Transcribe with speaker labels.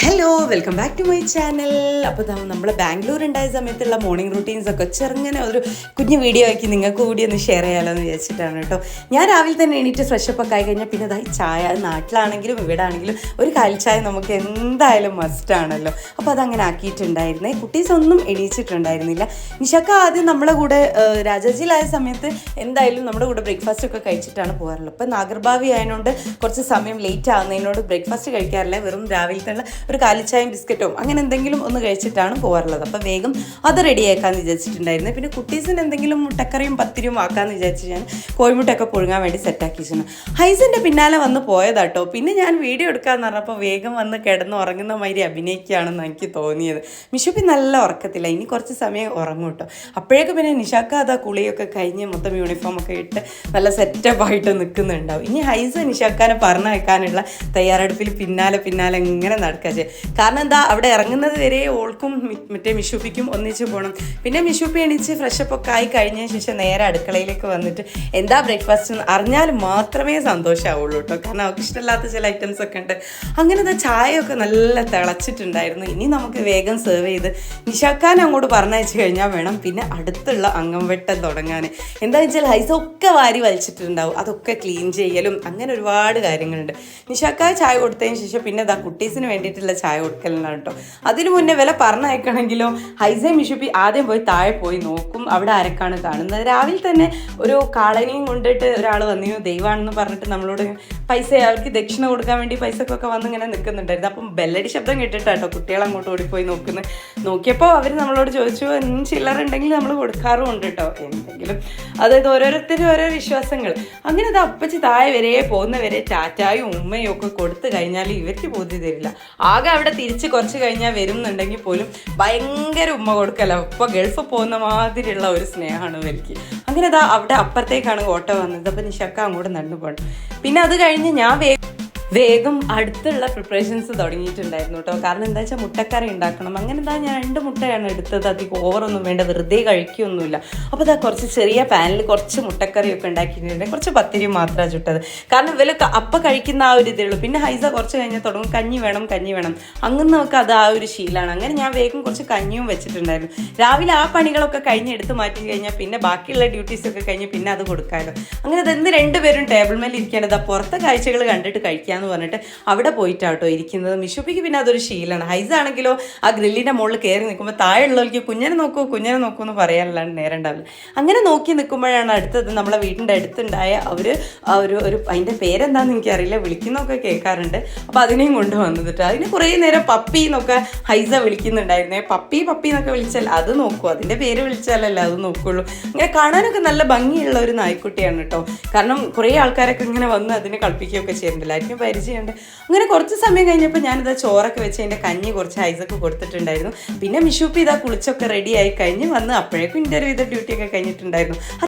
Speaker 1: Hello, welcome back to my channel. അപ്പോൾ നമ്മൾ ബാംഗ്ലൂർ ഉണ്ടായ സമയത്തുള്ള മോർണിംഗ് റൂട്ടീൻസൊക്കെ ചെറുങ്ങനെ ഒരു കുഞ്ഞു വീഡിയോ ആക്കി നിങ്ങൾക്ക് കൂടി ഒന്ന് ഷെയർ ചെയ്യാമല്ലോ എന്ന് വിചാരിച്ചിട്ടാണ് കേട്ടോ. ഞാൻ രാവിലെ തന്നെ എണീറ്റ് ഫ്രഷപ്പ് ഒക്കെ ആയി കഴിഞ്ഞാൽ പിന്നെ അതായി ചായ, നാട്ടിലാണെങ്കിലും ഇവിടെ ആണെങ്കിലും ഒരു കാലിച്ചായ നമുക്ക് എന്തായാലും മസ്റ്റാണല്ലോ. അപ്പോൾ അതങ്ങനെ ആക്കിയിട്ടുണ്ടായിരുന്നേ. കുട്ടീസ് ഒന്നും എണീച്ചിട്ടുണ്ടായിരുന്നില്ല. നിഷക്ക ആദ്യം നമ്മളെ കൂടെ രാജാജിയിലായ സമയത്ത് എന്തായാലും നമ്മുടെ കൂടെ ബ്രേക്ക്ഫാസ്റ്റ് ഒക്കെ കഴിച്ചിട്ടാണ് പോകാറുള്ളത്. അപ്പോൾ നാഗർഭാവി ആയതുകൊണ്ട് കുറച്ച് സമയം ലേറ്റ് ആകുന്നതിനോട് ബ്രേക്ക്ഫാസ്റ്റ് കഴിക്കാറില്ല. വെറും രാവിലത്തെ ഒരു കാലിച്ചായും ബിസ്ക്കറ്റോ അങ്ങനെ എന്തെങ്കിലും ഒന്ന് കഴിച്ചിട്ടാണ് പോകാറുള്ളത്. അപ്പോൾ വേഗം അത് റെഡിയാക്കാമെന്ന് വിചാരിച്ചിട്ടുണ്ടായിരുന്നു. പിന്നെ കുട്ടീസിന് എന്തെങ്കിലും മുട്ടക്കറിയും പത്തിരിയും ആക്കാമെന്ന് വിചാരിച്ച് ഞാൻ കോഴിമുട്ടയൊക്കെ പുഴുങ്ങാൻ വേണ്ടി സെറ്റാക്കി വെച്ചിരുന്നു. ഹൈസിൻ്റെ പിന്നാലെ വന്ന് പോയതാട്ടോ. പിന്നെ ഞാൻ വീഡിയോ എടുക്കാമെന്ന് പറഞ്ഞപ്പോൾ വേഗം വന്ന് കിടന്ന് ഉറങ്ങുന്ന മാതിരി അഭിനയിക്കുകയാണെന്ന് എനിക്ക് തോന്നിയത്. മിഷുപ്പി നല്ല ഉറക്കത്തില്ല, ഇനി കുറച്ച് സമയം ഉറങ്ങും കേട്ടോ. അപ്പോഴേക്കും പിന്നെ നിഷാക്ക അതാ കുളിയൊക്കെ കഴിഞ്ഞ് മൊത്തം യൂണിഫോമൊക്കെ ഇട്ട് നല്ല സെറ്റപ്പായിട്ട് നിൽക്കുന്നുണ്ടാവും. ഇനി ഹൈസ് നിഷാക്കാനെ പറഞ്ഞു വെക്കാനുള്ള തയ്യാറെടുപ്പിൽ പിന്നാലെ ഇങ്ങനെ നടക്കുക. കാരണം എന്താ, അവിടെ ഇറങ്ങുന്നത് വരെ ഓൾക്കും മറ്റേ മിഷുപ്പിക്കും ഒന്നിച്ച് പോകണം. പിന്നെ മിഷുപ്പി എണീച്ച് ഫ്രഷപ്പ് ഒക്കെ ആയി കഴിഞ്ഞതിന് ശേഷം നേരെ അടുക്കളയിലേക്ക് വന്നിട്ട് എന്താ ബ്രേക്ക്ഫാസ്റ്റ് അറിഞ്ഞാൽ മാത്രമേ സന്തോഷമാവുള്ളൂ കേട്ടോ. കാരണം അവർക്ക് ഇഷ്ടമില്ലാത്ത ചില ഐറ്റംസ് ഒക്കെ ഉണ്ട്. അങ്ങനെ ചായയൊക്കെ നല്ല തിളച്ചിട്ടുണ്ടായിരുന്നു. ഇനി നമുക്ക് വേഗം സെർവ് ചെയ്ത് നിഷാക്കാൻ അങ്ങോട്ട് പറഞ്ഞയച്ചു കഴിഞ്ഞാൽ വേണം പിന്നെ അടുത്തുള്ള അംഗം വെട്ടം തുടങ്ങാൻ. എന്താണെന്ന് വെച്ചാൽ ഹൈസൊക്കെ വാരി വലിച്ചിട്ടുണ്ടാവും. അതൊക്കെ ക്ലീൻ ചെയ്യലും അങ്ങനെ ഒരുപാട് കാര്യങ്ങളുണ്ട്. നിഷാക്ക ചായ കൊടുത്തതിന് ശേഷം പിന്നെ കുട്ടീസിന് വേണ്ടിയിട്ടുള്ള ചായ കൊടുക്കലാണ് കേട്ടോ. അതിനു മുന്നേ വില പറഞ്ഞയക്കണമെങ്കിലോ ഹൈസെ മിഷുപ്പി ആദ്യം പോയി താഴെ പോയി നോക്കും അവിടെ ആരൊക്കെയാണ് കാണുന്നത്. രാവിലെ തന്നെ ഒരു കാളനിയും കൊണ്ടിട്ട് ഒരാൾ വന്നിരുന്നു, ദൈവമാണെന്ന് പറഞ്ഞിട്ട് നമ്മളോട് പൈസ, അവർക്ക് ദക്ഷിണ കൊടുക്കാൻ വേണ്ടി പൈസക്കൊക്കെ വന്ന് ഇങ്ങനെ നിൽക്കുന്നുണ്ടായിരുന്നു. അപ്പം ബെല്ലടി ശബ്ദം കേട്ടിട്ടാട്ടോ കുട്ടികൾ അങ്ങോട്ട് ഓടിപ്പോയി നോക്കുന്നത്. നോക്കിയപ്പോൾ അവർ നമ്മളോട് ചോദിച്ചു ചില്ലറ ഉണ്ടെങ്കിൽ നമ്മൾ കൊടുക്കാറുമുണ്ട് കേട്ടോ എന്തെങ്കിലും. അതായത് ഓരോരുത്തരും ഓരോ വിശ്വാസങ്ങൾ. അങ്ങനെ അത് അപ്പച്ചി താഴെ വരെ പോകുന്നവരെ ടാറ്റായും ഉമ്മയും ഒക്കെ കൊടുത്തു കഴിഞ്ഞാൽ ഇവർക്ക് ബോധ്യം തരില്ല. ആകെ അവിടെ തിരിച്ച് കുറച്ച് കഴിഞ്ഞാൽ വരുന്നുണ്ടെങ്കിൽ പോലും ഭയങ്കര ഉമ്മ കൊടുക്കല. ഇപ്പോൾ ഗൾഫ് പോകുന്ന മാതിരിയുള്ള ഒരു സ്നേഹമാണ് ഇവർക്ക്. അങ്ങനെ അവിടെ അപ്പുറത്തേക്കാണ് ഓട്ടോ വന്നത്. അപ്പം നിഷക്ക അങ്ങോട്ട് നടന്നു പോകണം. പിന്നെ അത് കഴിഞ്ഞ് ഞാൻ വേഗം അടുത്തുള്ള പ്രിപ്പറേഷൻസ് തുടങ്ങിയിട്ടുണ്ടായിരുന്നു കേട്ടോ. കാരണം എന്താ വെച്ചാൽ മുട്ടക്കറി ഉണ്ടാക്കണം. അങ്ങനെ ഞാൻ 2 മുട്ടയാണ് എടുത്തത്. അധികം ഓവറൊന്നും വേണ്ട, വെറുതെ കഴിക്കുകയൊന്നുമില്ല. അപ്പോൾ കുറച്ച് ചെറിയ പാനിൽ കുറച്ച് മുട്ടക്കറിയൊക്കെ ഉണ്ടാക്കിയിട്ടുണ്ട്. കുറച്ച് പത്തിരി മാത്രമാണ് ചുട്ടത്. കാരണം ഇവരൊക്കെ അപ്പം കഴിക്കുന്ന ആ ഒരു ഇതേ ഉള്ളൂ. പിന്നെ ഹൈസ കുറച്ച് കഴിഞ്ഞാൽ തുടങ്ങും കഞ്ഞി വേണം. അങ്ങനെ നമുക്ക് അത് ആ ഒരു ശീലമാണ്. അങ്ങനെ ഞാൻ വേഗം കുറച്ച് കഞ്ഞിയും വെച്ചിട്ടുണ്ടായിരുന്നു. രാവിലെ ആ പണികളൊക്കെ കഴിഞ്ഞ് എടുത്ത് മാറ്റി കഴിഞ്ഞാൽ പിന്നെ ബാക്കിയുള്ള ഡ്യൂട്ടീസൊക്കെ കഴിഞ്ഞ് പിന്നെ അത് കൊടുക്കാമല്ലോ. അങ്ങനെ അതെന്ത് 2 പേരും ടേബിൾ മേൽ ഇരിക്കേണ്ടത് പുറത്തെ കാഴ്ചകൾ കണ്ടിട്ട് കഴിക്കാമെന്ന് പറഞ്ഞിട്ട് അവിടെ പോയിട്ടാട്ടോ ഇരിക്കുന്നത്. മിഷുപ്പിക്ക് പിന്നെ അതൊരു ശീലമാണ്. ഹൈസ ആണെങ്കിലോ ആ ഗ്രില്ലിൻ്റെ മുകളിൽ കയറി നിൽക്കുമ്പോൾ താഴെയുള്ളവർക്ക് കുഞ്ഞനെ നോക്കൂ എന്ന് പറയാനല്ലാണ്ട് നേരം ഉണ്ടാവില്ല. അങ്ങനെ നോക്കി നിൽക്കുമ്പോഴാണ് അടുത്തത് നമ്മളെ വീടിൻ്റെ അടുത്തുണ്ടായ ഒരു അതിൻ്റെ പേരെന്താണെന്ന് എനിക്കറിയില്ല, വിളിക്കുന്നൊക്കെ കേൾക്കാറുണ്ട്. അപ്പോൾ അതിനെയും കൊണ്ടുവന്നത് കേട്ടോ. അതിന് കുറേ നേരം പപ്പി എന്നൊക്കെ ഹൈസ വിളിക്കുന്നുണ്ടായിരുന്നേ. പപ്പി എന്നൊക്കെ വിളിച്ചാൽ അത് നോക്കൂ, അതിൻ്റെ പേര് വിളിച്ചാലല്ലേ അത് നോക്കുള്ളൂ. ഇങ്ങനെ കാണാനൊക്കെ നല്ല ഭംഗിയുള്ള ഒരു നായ്ക്കുട്ടിയാണ് കേട്ടോ. കാരണം കുറേ ആൾക്കാരൊക്കെ ഇങ്ങനെ വന്ന് അതിനെ കളിപ്പിക്കുകയൊക്കെ ചെയ്യുന്നുണ്ടല്ലോ, ആയിരിക്കും പരിചയമുണ്ട്. അങ്ങനെ കുറച്ച് സമയം കഴിഞ്ഞപ്പോൾ ഞാനിതാ ചോറൊക്കെ വെച്ച് അതിൻ്റെ കഞ്ഞി കുറച്ച് ഹൈസൊക്കെ കൊടുത്തിട്ടുണ്ടായിരുന്നു. പിന്നെ മിഷുപ്പി കുളിച്ചൊക്കെ റെഡി ആയി കഴിഞ്ഞ് വന്ന് അപ്പോഴേക്കും ഇൻ്റർവ്യൂ ഡ്യൂട്ടിയൊക്കെ കഴിഞ്ഞിട്ടുണ്ടായിരുന്നു.